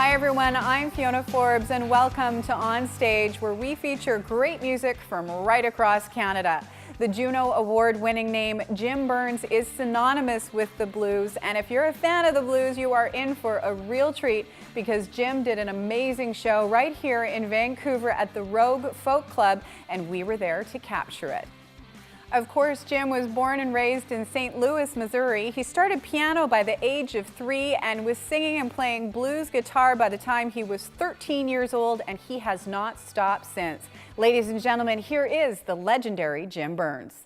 Hi everyone, I'm Fiona Forbes and welcome to On Stage, where we feature great music from right across Canada. The Juno Award-winning name Jim Byrnes is synonymous with the blues, and if you're a fan of the blues, you are in for a real treat because Jim did an amazing show right here in Vancouver at the Rogue Folk Club, and we were there to capture it. Of course, Jim was born and raised in St. Louis, Missouri. He started piano by the age of 3 and was singing and playing blues guitar by the time he was 13 years old, and he has not stopped since. Ladies and gentlemen, here is the legendary Jim Byrnes.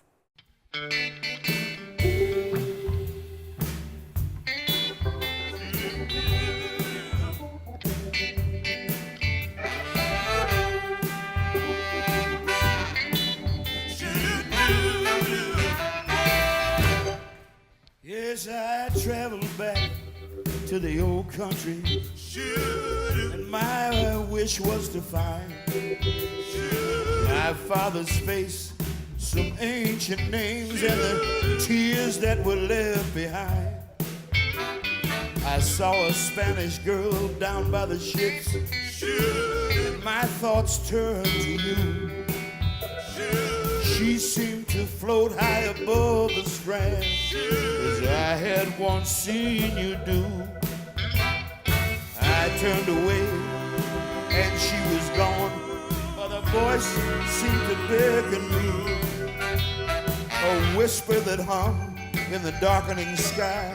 Yes, I traveled back to the old country, and my wish was to find my father's face, some ancient names, and the tears that were left behind. I saw a Spanish girl down by the ships, and my thoughts turned to you. She seemed to float high above the strand, as I had once seen you do. I turned away and she was gone, but a voice seemed to beckon me, a whisper that hung in the darkening sky,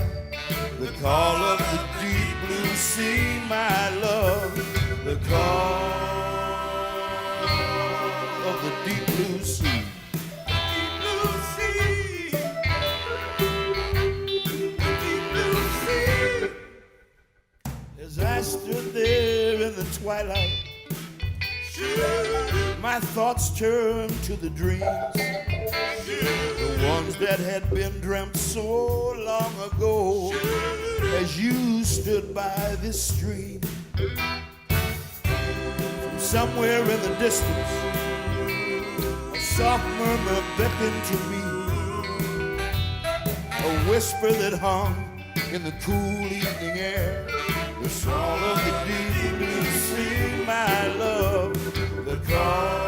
the call of the deep blue sea, my love, the call of the deep blue sea. As I stood there in the twilight, my thoughts turned to the dreams, the ones that had been dreamt so long ago, as you stood by this stream. From somewhere in the distance, a soft murmur beckoned to me, a whisper that hung in the cool evening air, the song of the deep blue sea, my love, the call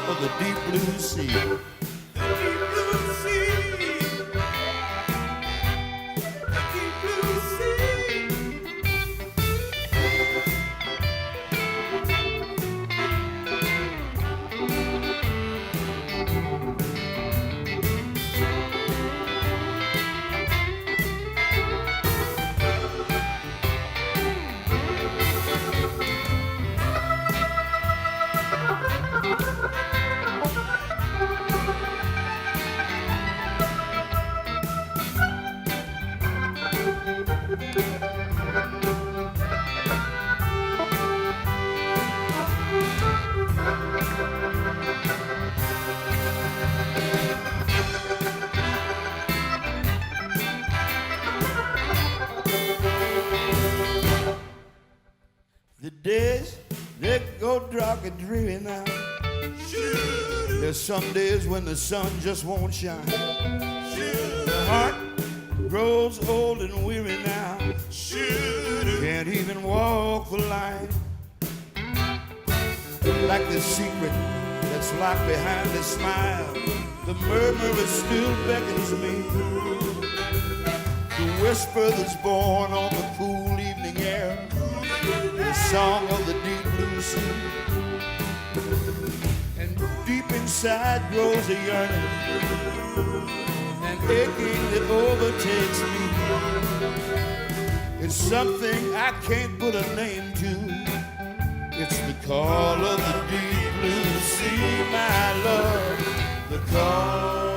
of the deep blue sea. The deep blue sea, the deep blue sea. The days, they go dark and dreary now. There's some days when the sun just won't shine. The heart grows old and weary now. Can't even walk the line. Like the secret that's locked behind a smile, the murmur that still beckons me, the whisper that's born on the cool evening air, the song of the deep blue sea. And deep inside grows a yearning, an aching that overtakes me. It's something I can't put a name to. It's the call of the deep blue sea, my love, the call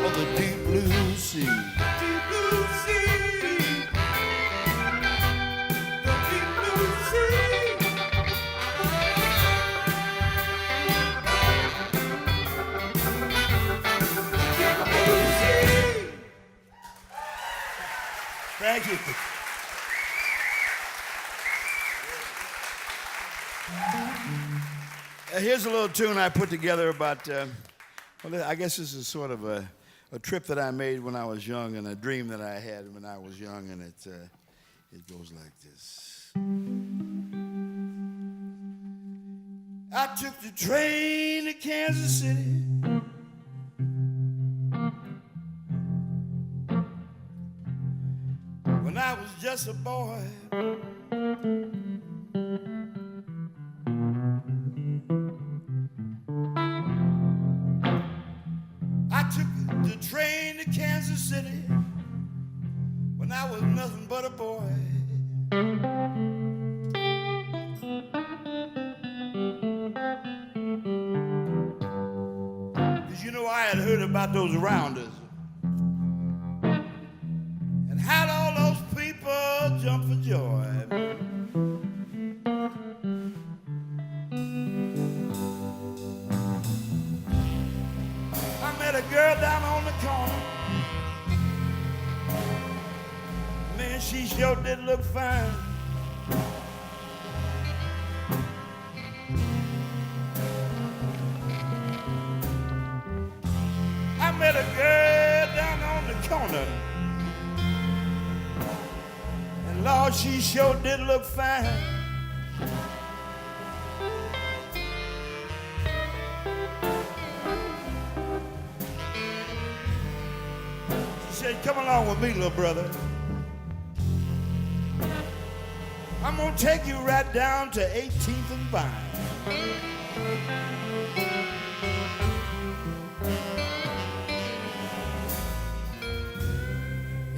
of the deep blue sea. Deep blue sea, the deep blue sea. Deep blue sea. Thank you. Here's a little tune I put together about, well, I guess this is sort of a a trip that I made when I was young and a dream that I had when I was young, and it goes like this. I took the train to Kansas City. When I was just a boy. I took the train to Kansas City when I was nothing but a boy. 'Cause you know I had heard about those rounders and how all those people jump for joy. I met a girl down on the corner. Man, she sure did look fine. I met a girl down on the corner, and Lord, she sure did look fine. She said, "Come along with me, little brother. I'm gonna take you right down to 18th and Vine.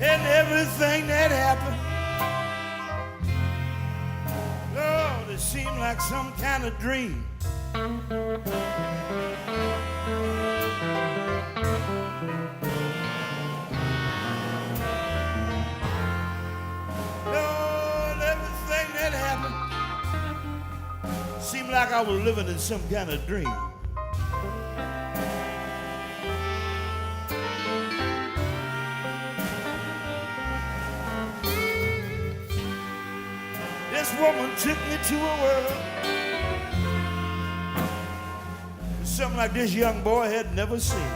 And everything that happened, Lord, it seemed like some kind of dream. Lord, everything that happened seemed like I was living in some kind of dream. This woman took me to a world, something like this young boy had never seen.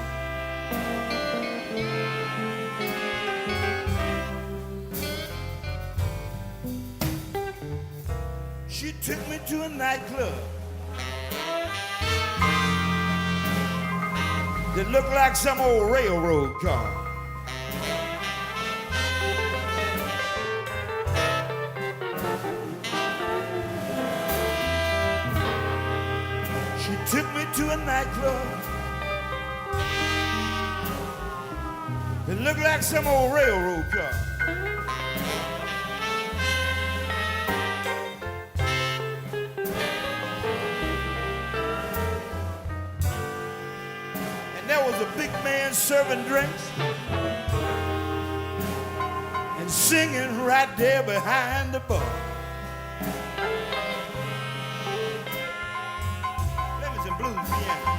She took me to a nightclub that looked like some old railroad car. She took me to a nightclub that looked like some old railroad car. And there was a big man serving drinks and singing right there behind the bar. Blues piano.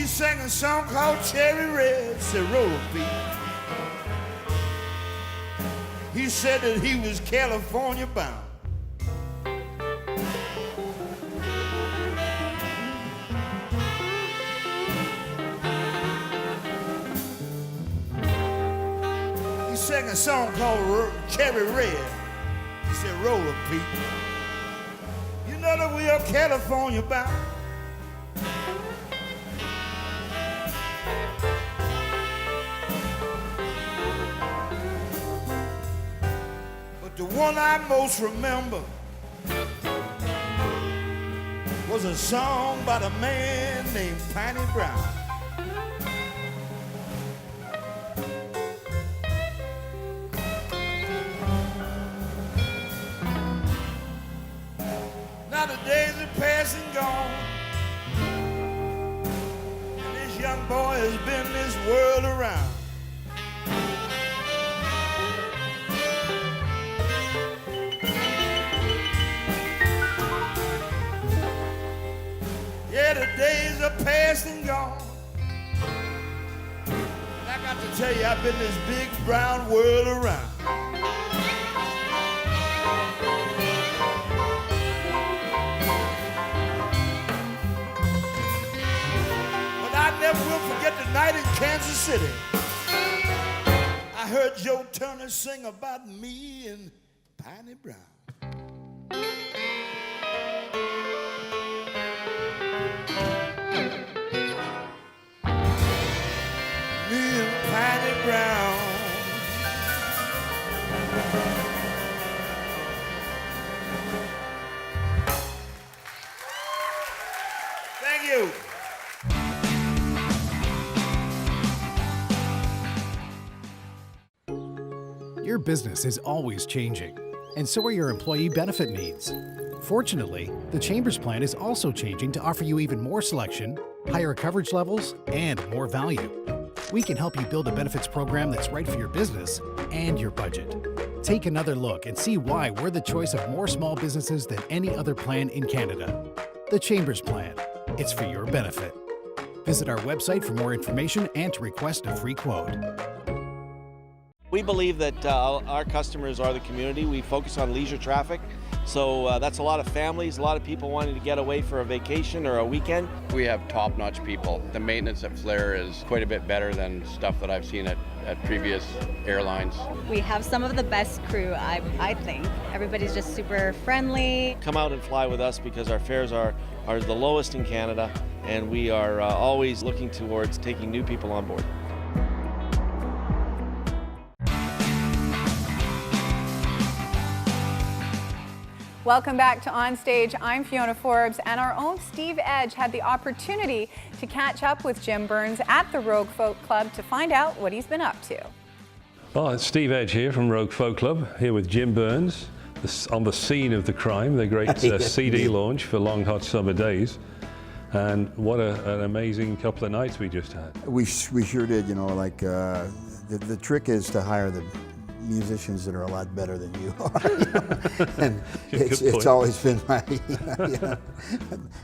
sang a song called Cherry Red, said roll beat. He said that he was California bound. He sang a song called Cherry Red. He said roll beat. You know that we are California bound. The one I most remember was a song by a man named Piney Brown. Now the days are past and gone, and this young boy has been this world around. Yeah, the days are past and gone. And I got to tell you, I've been this big brown world around. But I never will forget the night in Kansas City. I heard Joe Turner sing about me and Piney Brown. Piney Brown. Thank you. Your business is always changing, and so are your employee benefit needs. Fortunately, the Chambers plan is also changing to offer you even more selection, higher coverage levels, and more value. We can help you build a benefits program that's right for your business and your budget. Take another look and see why we're the choice of more small businesses than any other plan in Canada. The Chambers Plan. It's for your benefit. Visit our website for more information and to request a free quote. We believe that our customers are the community. We focus on leisure traffic. So that's a lot of families, a lot of people wanting to get away for a vacation or a weekend. We have top-notch people. The maintenance at Flair is quite a bit better than stuff that I've seen at previous airlines. We have some of the best crew, I think. Everybody's just super friendly. Come out and fly with us because our fares are the lowest in Canada, and we are always looking towards taking new people on board. Welcome back to On Stage. I'm Fiona Forbes, and our own Steve Edge had the opportunity to catch up with Jim Byrnes at the Rogue Folk Club to find out what he's been up to. Well, it's Steve Edge here from Rogue Folk Club, here with Jim Byrnes, on the scene of the crime, the great CD launch for Long Hot Summer Days. And what an amazing couple of nights we just had. We sure did, you know, like the trick is to hire the musicians that are a lot better than you are. You know? And it's always been my,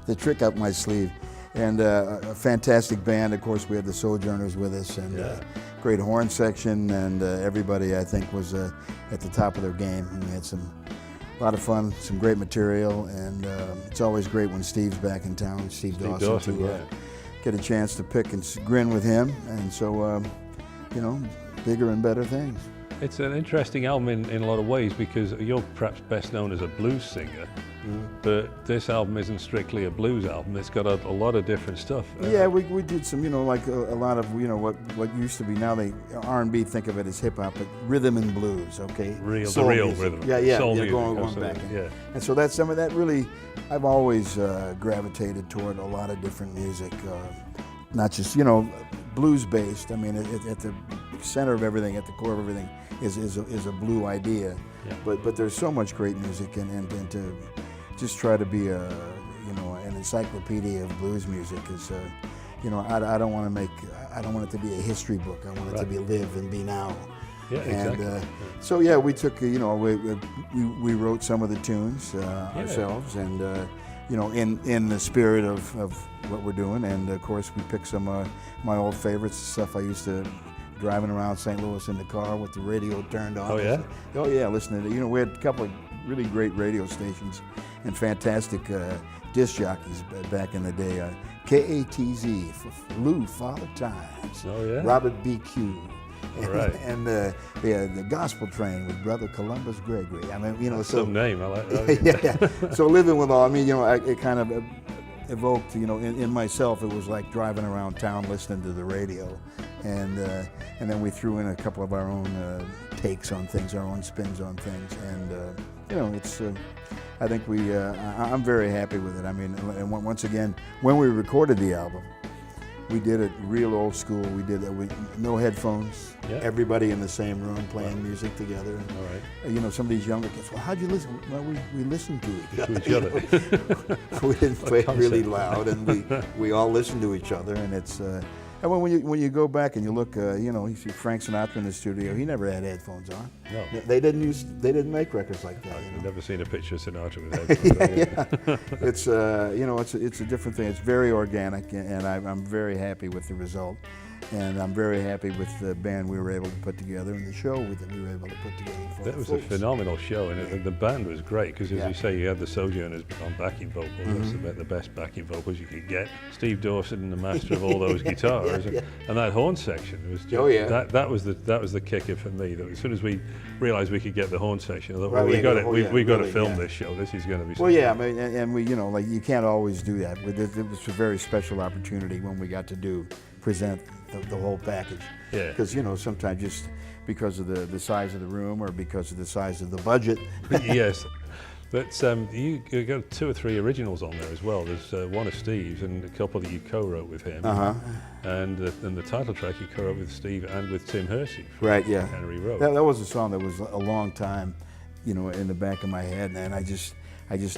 the trick up my sleeve. And a fantastic band. Of course, we had the Sojourners with us, and great horn section, and everybody, I think, was at the top of their game. And we had a lot of fun, some great material, and it's always great when Steve's back in town, Steve Dawson, to get a chance to pick and grin with him. And so, you know, bigger and better things. It's an interesting album in a lot of ways because you're perhaps best known as a blues singer, but this album isn't strictly a blues album. It's got a lot of different stuff. Yeah, we did some, you know, like a lot of, you know, what used to be, now they R&B think of it as hip hop, but rhythm and blues, okay? The real rhythm. Yeah, Soul music, going back. And so that's some of that really, I've always gravitated toward a lot of different music, not just, you know, blues based. I mean, at the center of everything, at the core of everything, is a blue idea. Yeah. But there's so much great music, and to just try to be an encyclopedia of blues music is, you know, I don't want it to be a history book. I want it to be live and be now. Yeah, exactly. And so we took, you know, we wrote some of the tunes ourselves, and in the spirit of what we're doing. And of course, we picked some of my old favorites, stuff I used to driving around St. Louis in the car with the radio turned on. Oh yeah? Oh yeah, listening to, we had a couple of really great radio stations and fantastic disc jockeys back in the day. KATZ, Lou Father Times, Oh yeah? Robert BQ. All right. And the Gospel Train with Brother Columbus Gregory. I mean, Some name, I like that. yeah. So living with all, it kind of evoked, in myself, it was like driving around town listening to the radio, and then we threw in a couple of our own takes on things, our own spins on things, and it's. I think I'm very happy with it. I mean, and once again, when we recorded the album, we did it real old school. We did it with no headphones, everybody in the same room playing music together. And, all right. Some of these younger kids, well, how'd you listen? Well, we listened to each other. We didn't play it really loud, and we all listened to each other. And it's and when you go back and you look, you see Frank Sinatra in the studio. He never had headphones on. No. They didn't make records like that. I've never seen a picture of Sinatra with headphones. It's it's a different thing. It's very organic, and I'm very happy with the result. And I'm very happy with the band we were able to put together and the show that we were able to put together. That was a phenomenal show, and the band was great because, as you say, you had the Sojourners on backing vocals. That's about the best backing vocals you could get. Steve Dawson, the master of all those guitars, and that horn section was just, that was the kicker for me. That as soon as we realized we could get the horn section, I thought, well, we got to film this show. This is going to be. Well, yeah, I mean, and we, you can't always do that. It was a very special opportunity when we got to present the whole package. Yeah. Because sometimes just because of the size of the room or because of the size of the budget. Yes. But you got 2 or 3 originals on there as well. There's one of Steve's and a couple that you co-wrote with him. And the title track you co-wrote with Steve and with Tim Hersey. Right, yeah. Henry Rowe. That was a song that was a long time, in the back of my head, and I just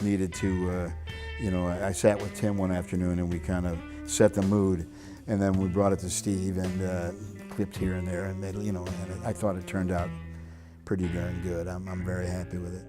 needed to, I sat with Tim one afternoon and we kind of set the mood, and then we brought it to Steve and clipped here and there, and and I thought it turned out pretty darn good. I'm very happy with it.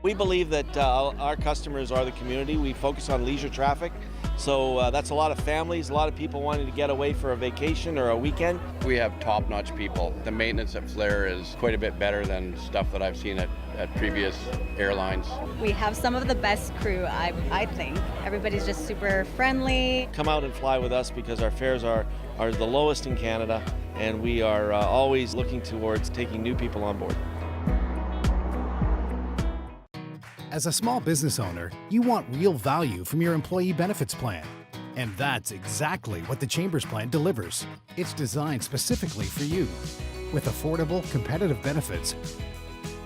We believe that our customers are the community. We focus on leisure traffic, so that's a lot of families, a lot of people wanting to get away for a vacation or a weekend. We have top-notch people. The maintenance at Flair is quite a bit better than stuff that I've seen at previous airlines. We have some of the best crew, I think. Everybody's just super friendly. Come out and fly with us because our fares are the lowest in Canada, and we are always looking towards taking new people on board. As a small business owner, you want real value from your employee benefits plan. And that's exactly what the Chambers Plan delivers. It's designed specifically for you, with affordable, competitive benefits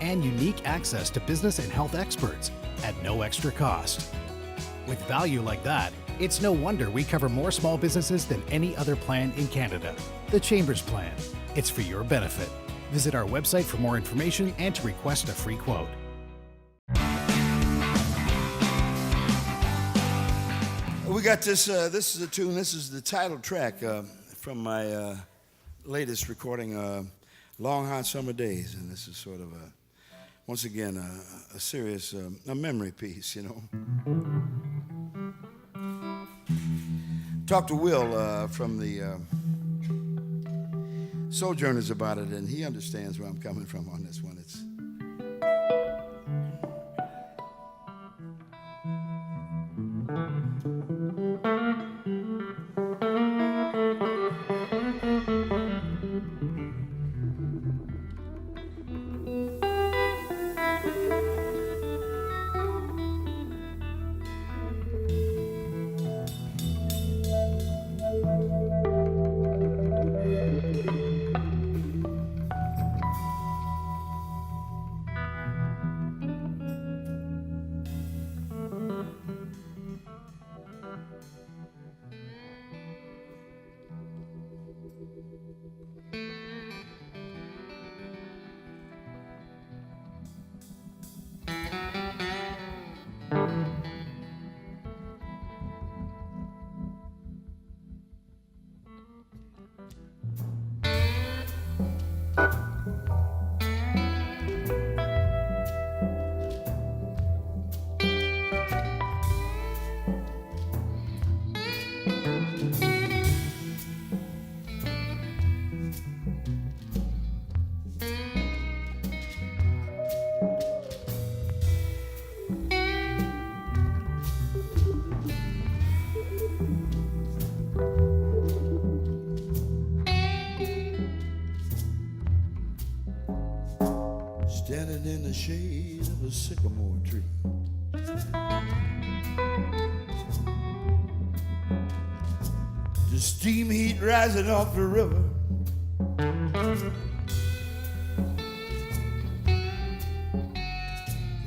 and unique access to business and health experts at no extra cost. With value like that, it's no wonder we cover more small businesses than any other plan in Canada. The Chambers Plan. It's for your benefit. Visit our website for more information and to request a free quote. We got this. This is a tune. This is the title track from my latest recording, "Long Hot Summer Days," and this is sort of once again a serious a memory piece. Talked to Will from the Sojourners about it, and he understands where I'm coming from on this one. It's sycamore tree. The steam heat rising off the river.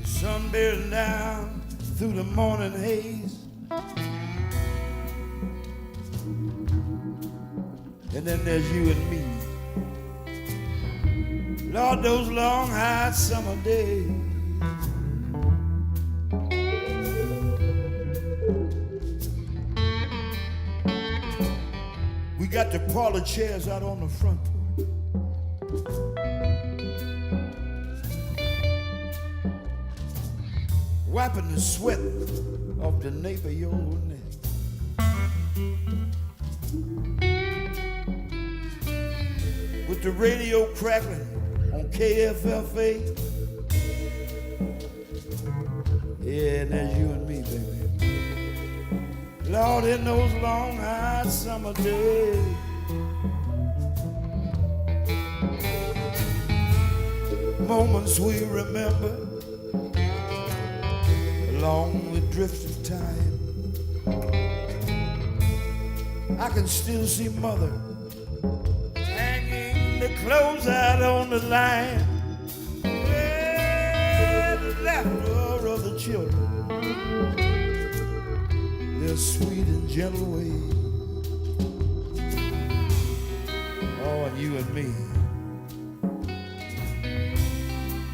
The sun bearing down through the morning haze. And then there's you and me. Lord, those long, hot summer days. We got the parlor chairs out on the front porch. Wiping the sweat off the nape of your neck. With the radio crackling on KFFA. Yeah, and that's you and me, baby. Lord, in those long, hot summer days. Moments we remember along the drift of time. I can still see Mother hanging the clothes out on the line. Yeah, the laughter of the children, their sweet and gentle ways. Oh, and you and me.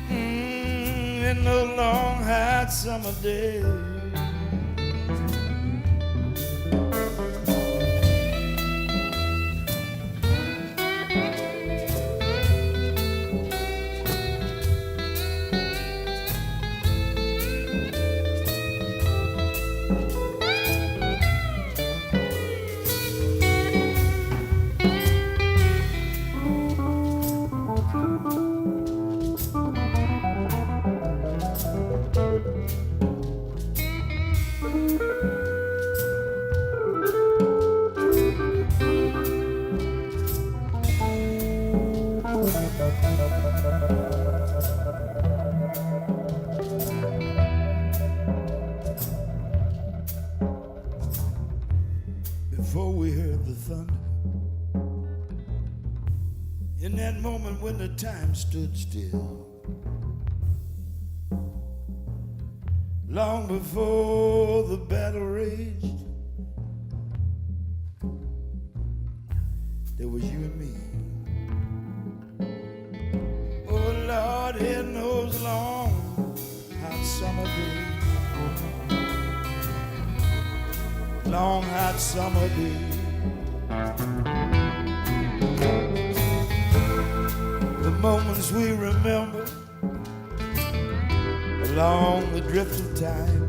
In those long, hot summer days. Before we heard the thunder, in that moment when the time stood still, long before the battle raged, there was you and me. Oh Lord, in those long, hot summer days. Long, hot summer days. The moments we remember along the drift of time.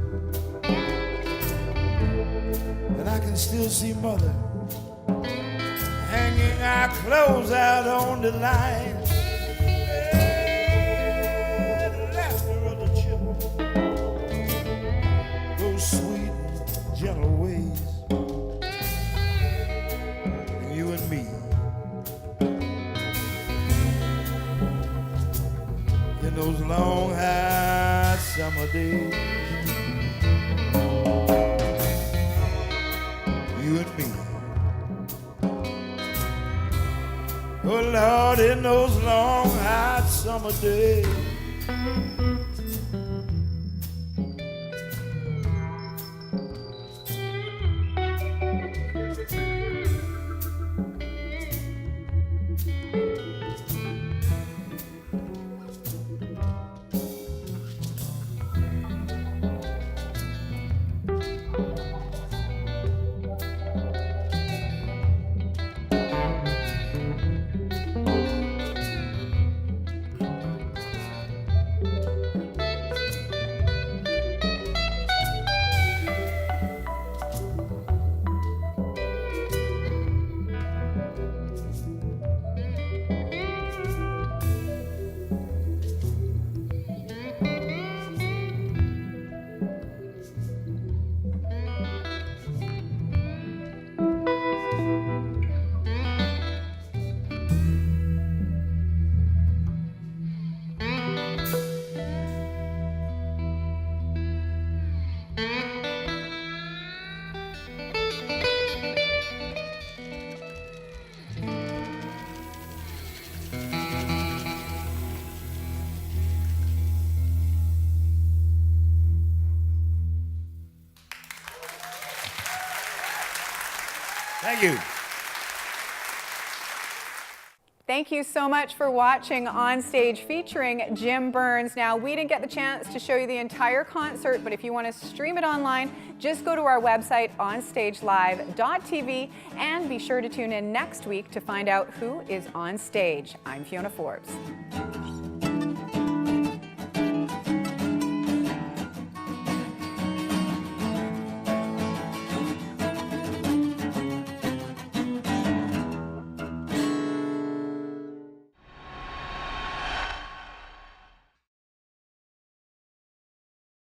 And I can still see Mother hanging our clothes out on the line. Yeah, the laughter of the children, those sweet and gentle ways. And you and me, in those long, hot summer days. You and me. Oh Lord, in those long, hot summer days. Thank you. Thank you so much for watching On Stage featuring Jim Byrnes. Now, we didn't get the chance to show you the entire concert, but if you want to stream it online, just go to our website, onstagelive.tv, and be sure to tune in next week to find out who is on stage. I'm Fiona Forbes.